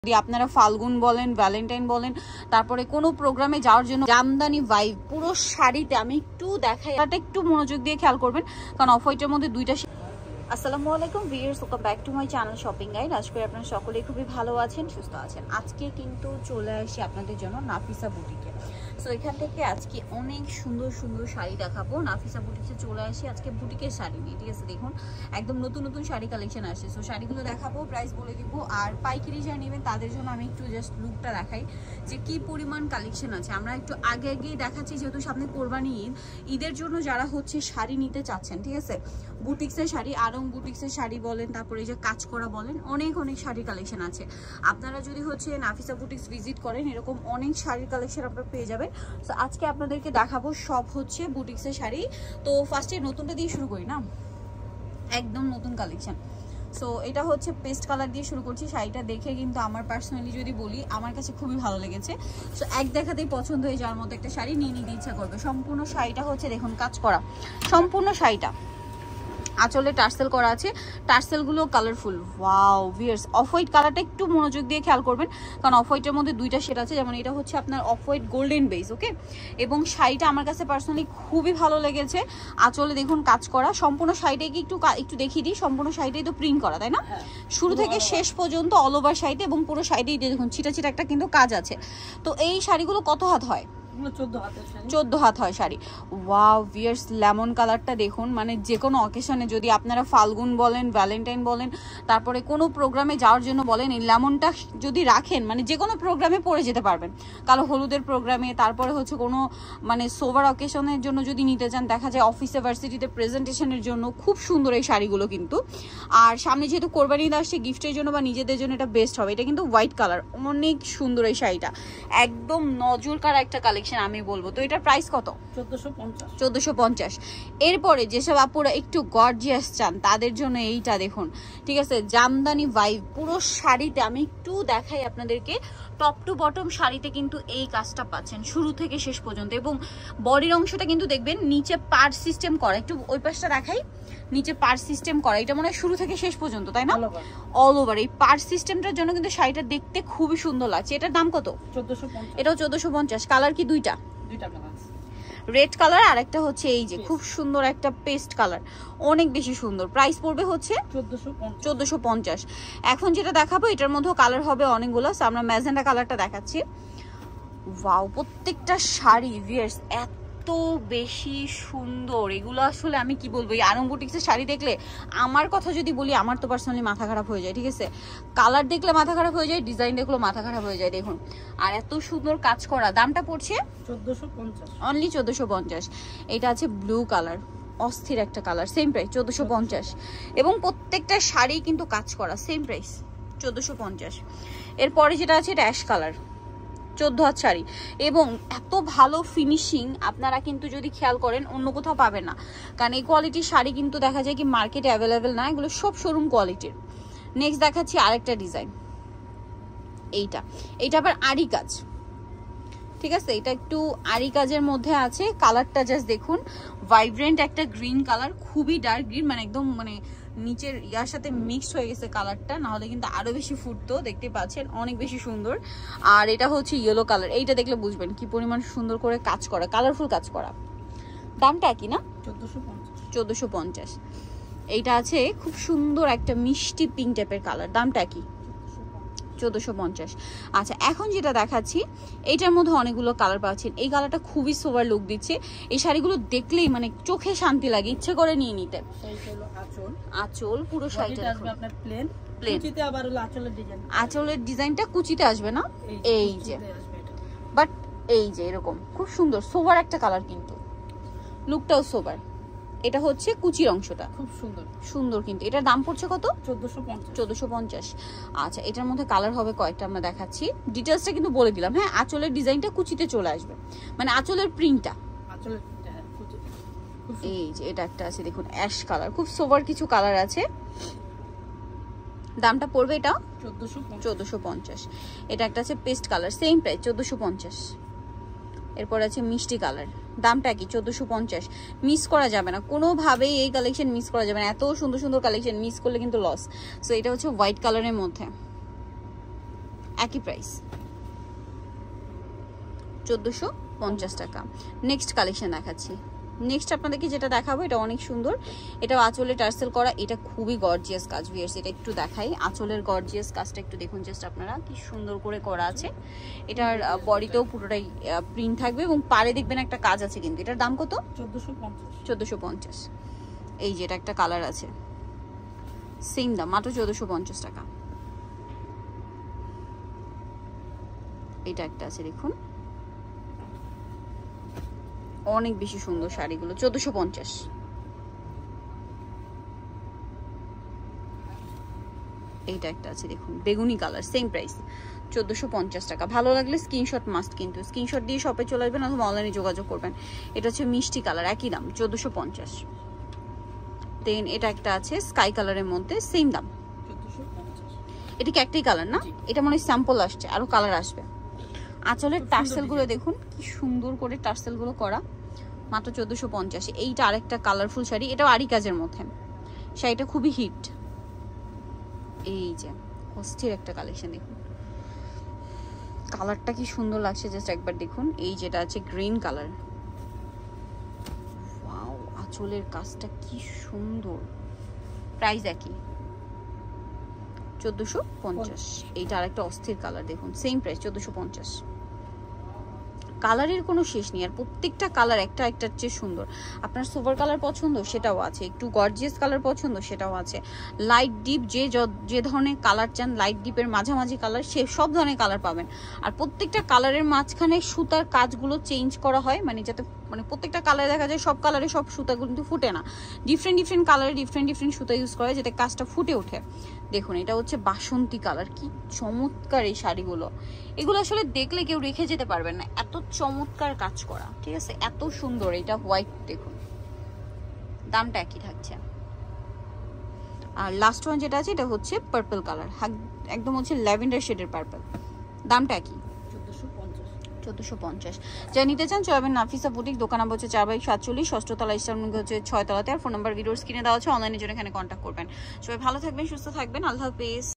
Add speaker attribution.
Speaker 1: যদি আপনারা ফাল্গুন বলেন, ভ্যালেন্টাইন বলেন, তারপরে কোনো প্রোগ্রামে যাওয়ার জন্য জামদানি ভাইব পুরো শাড়িতে আমি একটু দেখাই, এটা একটু মনোযোগ দিয়ে খেয়াল করবেন কারণ অফ হোয়াইটের মধ্যে দুইটা। আসসালামু আলাইকুম viewers, welcome back to my channel shopping guide. আশা করি আপনারা সকলেই খুবই ভালো আছেন, সুস্থ আছেন। আজকে কিন্তু চলে আসি আপনাদের জন্য নাফিসা বুটিকে। সো এখান থেকে আজকে অনেক সুন্দর সুন্দর শাড়ি দেখাবো। নাফিসা বুটিকে চলে আসি আজকে বুটিকের শাড়ি নিয়ে, ঠিক আছে? দেখুন একদম নতুন নতুন শাড়ি কালেকশন আসছে। সো শাড়িগুলো দেখাবো, প্রাইস বলে দিব। আর পাইকারি যারা নেবেন তাদের জন্য আমি একটু জাস্ট লুকটা দেখাই যে কি পরিমাণ কালেকশন আছে। আমরা একটু আগে আগেই দেখাচ্ছি যেহেতু সামনে কোরবানি ঈদ, ঈদের জন্য যারা হচ্ছে শাড়ি নিতে চাচ্ছেন, ঠিক আছে? বুটিক্সের শাড়ি, আরং বুটিক্সের শাড়ি বলেন, তারপরে এই যে কাজ করা বলেন, অনেক অনেক শাড়ির কালেকশন আছে। আপনারা যদি হচ্ছে নাফিসা বুটিক্স ভিজিট করেন এরকম অনেক শাড়ির কালেকশন আপনারা পেয়ে যাবেন। তো আজকে আপনাদেরকে দেখাবো সব হচ্ছে বুটিক্সের শাড়ি। তো ফার্স্টে নতুনটা দিয়ে শুরু করি না, একদম নতুন কালেকশন। সো এটা হচ্ছে পেস্ট কালার দিয়ে শুরু করছি। শাড়িটা দেখে কিন্তু আমার পার্সোনালি যদি বলি আমার কাছে খুবই ভালো লেগেছে। সো এক দেখাতেই পছন্দ হয়ে যাওয়ার মতো একটা শাড়ি নিয়ে নিতে ইচ্ছা করবে। সম্পূর্ণ শাড়িটা হচ্ছে দেখুন কাজ করা, সম্পূর্ণ শাড়িটা আঁচলে টার্সেল করা আছে, টার্সেলগুলো colourful. Wow viewers, off white কালারটা একটু মনোযোগ দিয়ে খেয়াল করবেন কারণ অফ হোয়াইটের মধ্যে দুইটা শেড আছে। যেমন এটা হচ্ছে আপনার অফ হোয়াইট গোল্ডেন বেস, ওকে? এবং শাড়িটা আমার কাছে পার্সোনালি খুবই ভালো লেগেছে। আঁচলে দেখুন কাজ করা, সম্পূর্ণ শাড়িটাই একটু দেখিয়ে দিই। সম্পূর্ণ শাড়িটাই তো প্রিন্ট করা, তাই না? শুরু থেকে শেষ পর্যন্ত অল ওভার শাড়িটা, এবং পুরো শাড়িটাই দেখুন ছিটা ছিটা একটা কিন্তু কাজ আছে। তো এই শাড়িগুলো কত হাত হয়? 14 হাত হয় শাড়ি। ওয়াও ভিউয়ার্স, লেমন কালারটা দেখুন, মানে যে কোনো অকেশনে যদি আপনারা ফাল্গুন বলেন, ভ্যালেন্টাইন বলেন, তারপরে কোনো প্রোগ্রামে যাওয়ার জন্য বলেন, এই লেমনটা যদি রাখেন মানে যে কোনো প্রোগ্রামে পরে যেতে পারবেন। কালো হলুদের প্রোগ্রামে, তারপরে হচ্ছে কোনো মানে সোভার অকেশনের জন্য যদি নিতে চান, দেখা যায় অফিসে ভার্সিটিতে প্রেজেন্টেশনের জন্য খুব সুন্দর এই শাড়িগুলো কিন্তু। আর সামনে যেহেতু কোরবানি ঈদ আসছে, গিফটের জন্য বা নিজেদের জন্য এটা বেস্ট হবে। এটা কিন্তু হোয়াইট কালার, অনেক সুন্দর এই শাড়িটা, একদম নজর কাড়া একটা কালেকশন আমি বলবো। তো এটার প্রাইস কত? 1450। এরপরে যেসব আপুরা একটু গর্জিয়াস চান তাদের জন্য এইটা দেখুন, ঠিক আছে? জামদানি ভাইব পুরো শাড়িতে আমি একটু দেখাই আপনাদেরকে। টপ টু বটম শাড়িতে কিন্তু এই কাজটা পাচ্ছেন শুরু থেকে শেষ পর্যন্ত। এবং বডির অংশটা কিন্তু দেখবেন নিচে পার্ট সিস্টেম করা, একটু ওই পাশটা দেখাই, নিচে পার্ট সিস্টেম করা। এটা মনে হয় শুরু থেকে শেষ পর্যন্ত, তাই না? অল ওভার এই পার্ট সিস্টেমটার জন্য কিন্তু শাড়িটা দেখতে খুবই সুন্দর লাগছে। এটার দাম কত? 1450। এটাও 1450। কালার কি দুইটা কালার, রেড কালার আর একটা হচ্ছে এই যে খুব সুন্দর একটা পেস্ট কালার, অনেক বেশি সুন্দর। প্রাইস পড়বে হচ্ছে 1450। এখন যেটা দেখাবো এটার মধ্যেও কালার হবে অনেকগুলো। আমরা ম্যাজেন্টা কালারটা দেখাচ্ছি। ওয়াও, প্রত্যেকটা শাড়ি ভিউয়ার্স এত বেশি সুন্দর। এগুলো আসলে আমি কি বলবো, এই আরং বুটিক্সের শাড়ি দেখলে আমার কথা যদি বলি আমার তো পার্সোনালি মাথা খারাপ হয়ে যায়, ঠিক আছে? কালার দেখলে মাথা খারাপ হয়ে যায়, ডিজাইন দেখলেও মাথা খারাপ হয়ে যায়। দেখুন আর এত সুন্দর কাজ করা। দামটা পড়ছে 1450, অনলি 1450। এটা আছে ব্লু কালার, অস্থির একটা কালার, সেম প্রাইস 1450। এবং প্রত্যেকটা শাড়ি কিন্তু কাজ করা, সেম প্রাইস 1450। এরপরে যেটা আছে এটা অ্যাশ কালার, 14 হাত শাড়ি, এবং এত ভালো ফিনিশিং আপনারা কিন্তু যদি খেয়াল করেন অন্য কোথাও পাবেন না। কারণ এই কোয়ালিটির শাড়ি কিন্তু দেখা যায় কি মার্কেটে অ্যাভেলেবেল না, এগুলো সব শোরুম কোয়ালিটির। নেক্সট দেখাচ্ছি আরেকটা ডিজাইন, এইটা আবার আরি কাজ, ঠিক আছে? এটা একটু আরি কাজের মধ্যে আছে। কালারটা জাস্ট দেখুন, ভাইব্রেন্ট একটা গ্রিন কালার, খুবই ডার্ক গ্রিন, মানে একদম মানে নিচের ইয়ার সাথে মিক্সড হয়ে গেছে কালারটা, না হলে কিন্তু আরো বেশি ফুটতো। দেখতে পাচ্ছেন অনেক বেশি সুন্দর। আর এটা হচ্ছে ইয়েলো কালার, এইটা দেখলে বুঝবেন কি পরিমাণ সুন্দর করে কাজ করা, কালারফুল কাজ করা। দামটা কি না 1450। এইটা আছে খুব সুন্দর একটা মিষ্টি পিঙ্ক টাইপের কালার, দামটা কি 1450। আচ্ছা এখন যেটা দেখাচ্ছি এইটার মধ্যে অনেকগুলো কালার পাচ্ছেন। এই কালারটা খুবই সোভার লুক দিচ্ছে, এই শাড়িগুলো দেখলেই মানে চোখে শান্তি লাগে, ইচ্ছে করে নিয়ে নিতে। আঁচল পুরো শাড়িটা আপনার প্লেন, কুচিতে আবার হলো আঁচলের ডিজাইন, আঁচলের ডিজাইনটা কুচিতে আসবে না, এই যে বাট এই যে এরকম খুব সুন্দর সোভার একটা কালার, কিন্তু লুকটাও সোভার। এটা হচ্ছে কুচির অংশটা, খুব সুন্দর সুন্দর। কিন্তু এটার দাম পড়ছে কত? 1450। আচ্ছা এটার মধ্যে কালার হবে কয়েকটা, আমরা দেখাচ্ছি। ডিটেলসটা কিন্তু বলে দিলাম, হ্যাঁ? আঁচলের ডিজাইনটা কুচিতে চলে আসবে, মানে আঁচলের প্রিন্টটা। এই যে এটা একটা আছে দেখুন অ্যাশ কালার, খুব সোভার কিছু কালার আছে। দামটা পড়বে এটা 1450। এটা একটা আছে পেস্ট কালার, সেম প্রাইস 1450। এরপর আছে মিষ্টি কালার, দামটা কি 1450। মিস করা যাবে না কোনোভাবেই, এই কালেকশন মিস করা যাবে না। এত সুন্দর সুন্দর কালেকশন মিস করলে কিন্তু লস। সো এটা হচ্ছে হোয়াইট কালারের মধ্যে, একই প্রাইস 1450 টাকা। নেক্সট কালেকশন দেখাচ্ছি। নেক্সট আপনাদেরকে যেটা দেখাবো এটা অনেক সুন্দর, এটা আঁচলে টার্সেল করা, এটা খুবই গর্জিয়াস কাজ ভিউয়ার্স। এটা একটু দেখাই, আঁচলের গর্জিয়াস কাজটা একটু দেখুন জাস্ট আপনারা, কি সুন্দর করে করা আছে। এটার বডিতেও পুরোটাই প্রিন্ট থাকবে এবং পাড়ে দেখবেন একটা কাজ আছে। কিন্তু এটার দাম কত? 1450। এই যে এটা একটা কালার আছে, সেম দাম মাত্র 1450 টাকা। এটা একটা আছে দেখুন, অনেক বেশি সুন্দর শাড়িগুলো, 1450। এইটা একটা আছে দেখুন, বেগুনি কালার, সেম প্রাইস 1450 টাকা। ভালো লাগলে স্ক্রিনশট মাস্ট, কিন্তু স্ক্রিনশট দিয়ে শপে চলে আসবেন অথবা অনলাইনে যোগাযোগ করবেন। এটা হচ্ছে মিষ্টি কালার, একই দাম 1450। দেন এটা একটা আছে স্কাই কালারের মধ্যে, সেম দাম 1450। এটা কি একটাই কালার না? এটা মনে হয় স্যাম্পল আসছে, আরো কালার আসবে। আঁচলের টার্সেল গুলো দেখুন কি সুন্দর করে টার্সেল গুলো করা, মাত্র 1450। এইটা আরেকটা কালারফুল শাড়ি, এটাও আরি কাজের মধ্যে, শাড়িটা খুবই হিট। এই যে অস্থির একটা কালেকশন দেখুন, কালারটা কি সুন্দর লাগছে জাস্ট একবার দেখুন। এই যেটা আছে গ্রিন কালার, ওয়াও, আঁচলের কাজটা কি সুন্দর। প্রাইস একই 1450। এইটা আরেকটা অস্থির কালার দেখুন, সেম প্রাইস 1450। কালারের কোনো শেষ নেই, আর প্রত্যেকটা কালার একটা একটার চেয়ে সুন্দর। আপনার সোভার কালার পছন্দ সেটাও আছে, একটু গর্জিয়াস কালার পছন্দ সেটাও আছে, লাইট ডিপ যে ধরনের কালার চান, লাইট ডিপের মাঝামাঝি কালার, সে সব ধরনের কালার পাবেন। আর প্রত্যেকটা কালারের মাঝখানে সুতার কাজগুলো চেঞ্জ করা হয়, মানে যাতে মানে প্রত্যেকটা কালারে দেখা যায় সব কালারে সব সুতাগুলো কিন্তু ফুটে না, ডিফারেন্ট কালারে ডিফারেন্ট সুতা ইউজ করা হয় যাতে কাজটা ফুটে ওঠে। দেখুন এটা হচ্ছে বাসন্তী কালার, কি চমৎকার এই শাড়িগুলো। এগুলো আসলে দেখলে কেউ রেখে যেতে পারবেন না, এত চমৎকার কাজ করা, ঠিক আছে, এত সুন্দর। এটা হোয়াইট দেখুন, দামটা একই থাকছে। আর লাস্ট ওয়ান যেটা আছে এটা হচ্ছে পার্পল কালার, একদম হচ্ছে ল্যাভেন্ডার শেডের পার্পল, দামটা একই 1450। যা নিতে চান চলে যাবেন নাফিসা বুটিক, দোকান নাম্বার হচ্ছে 4/47, 6ষ্ঠ তলা, ইস্টার্ন হচ্ছে 6 তলাতে। আর ফোন নাম্বার ভিডিওর স্ক্রিনে দেওয়া আছে, অনলাইনে জন্য এখানে কন্ট্যাক্ট করবেন। সবাই ভালো থাকবেন, সুস্থ থাকবেন, আল্লাহ হাফেজ।